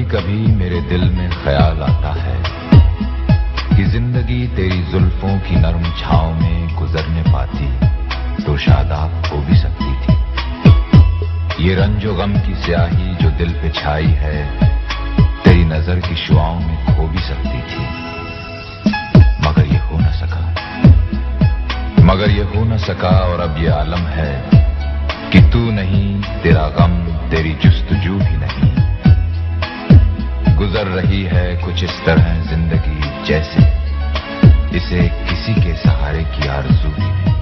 कभी कभी मेरे दिल में ख्याल आता है कि जिंदगी तेरी जुल्फों की नरम छांव में गुजरने पाती तो शादाब हो भी सकती थी। ये रंजो गम की स्याही जो दिल पे छाई है तेरी नजर की शुआओं में खो भी सकती थी, मगर ये हो न सका, मगर ये हो न सका। और अब ये आलम है कि तू नहीं, तेरा गम, तेरी जुस्तजू भी नहीं। गुजर रही है कुछ इस तरह जिंदगी जैसे इसे किसी के सहारे की आरज़ू भी नहीं।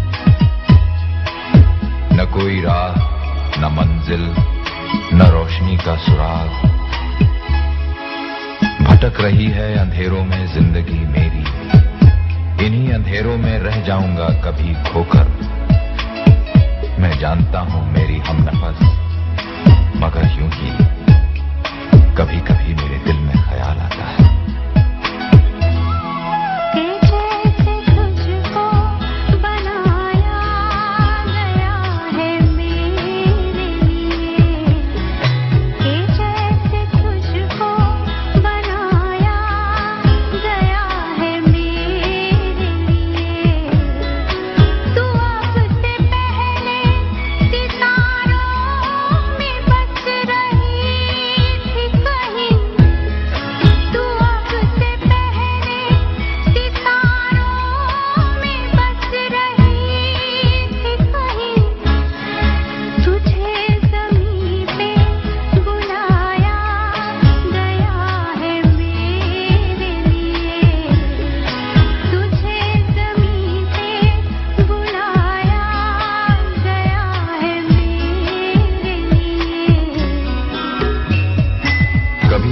न कोई राह, न मंजिल, न रोशनी का सुराग। भटक रही है अंधेरों में जिंदगी मेरी, इन्हीं अंधेरों में रह जाऊंगा कभी खोकर। मैं जानता हूं मेरी हमनफस, मगर यूं ही कभी कभी मेरे दिल में ख्याल आता है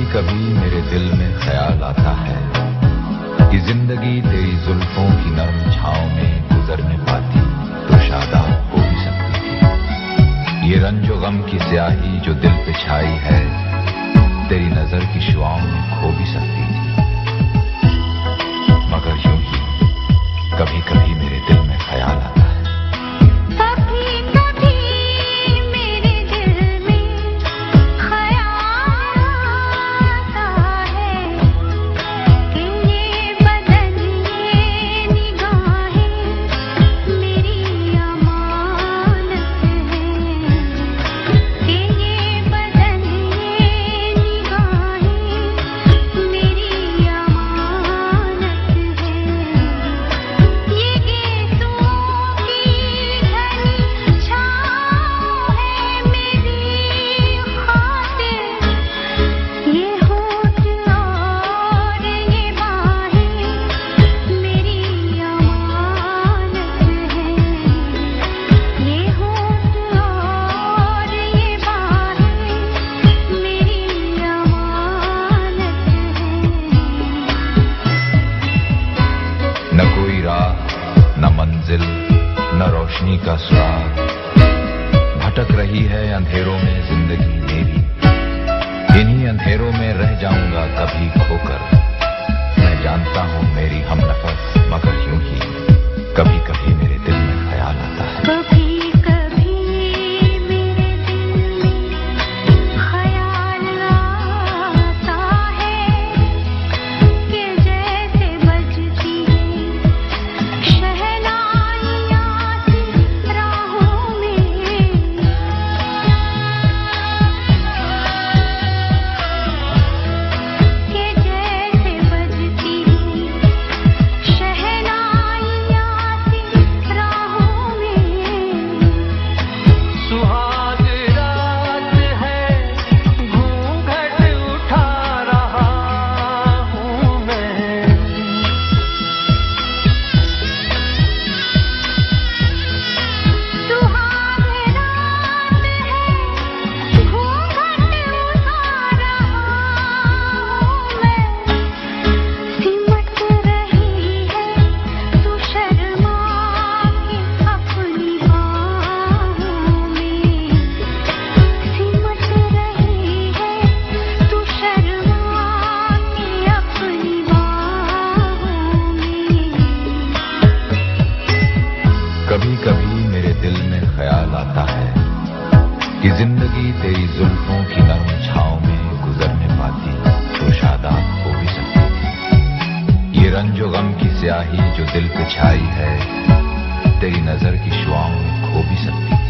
कभी मेरे दिल में ख्याल आता है कि जिंदगी तेरी जुल्फों की नरम छांव में गुजरने पाती तो शादाब हो भी सकती थी। ये रंजो गम की स्याही जो दिल पे छाई है तेरी नजर की शुआओं में खो भी सकती थी, मगर यूं ही कभी कभी मेरे दिल में ख्याल आता है। न मंजिल, न रोशनी का सुराग। भटक रही है अंधेरों में जिंदगी मेरी, इन्हीं अंधेरों में रह जाऊंगा कभी खोकर। मैं जानता हूं मेरी हमनफस, मगर यूं ही कभी कभी मेरे दिल में ख्याल आता है। कभी कभी मेरे दिल में ख्याल आता है कि जिंदगी तेरी जुल्फों की नरम छांव में गुजरने पाती तो शादाब हो भी सकती थी। ये रंजो गम की स्याही जो दिल पे छाई है, तेरी नजर की शुआओं में खो भी सकती थी।